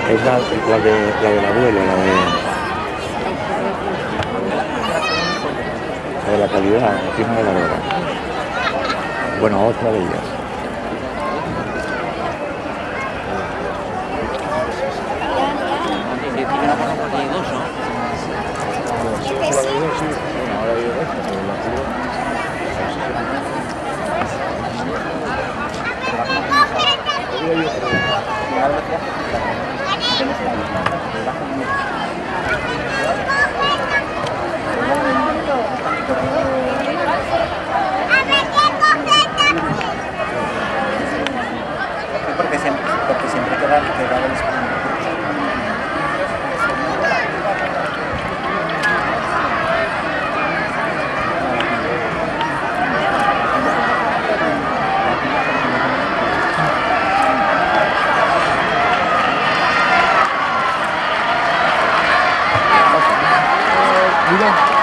Es la del abuelo, la de la calidad, encima de la droga. Bueno, otra de ellas. Porque siempre queda el espacio. Mira.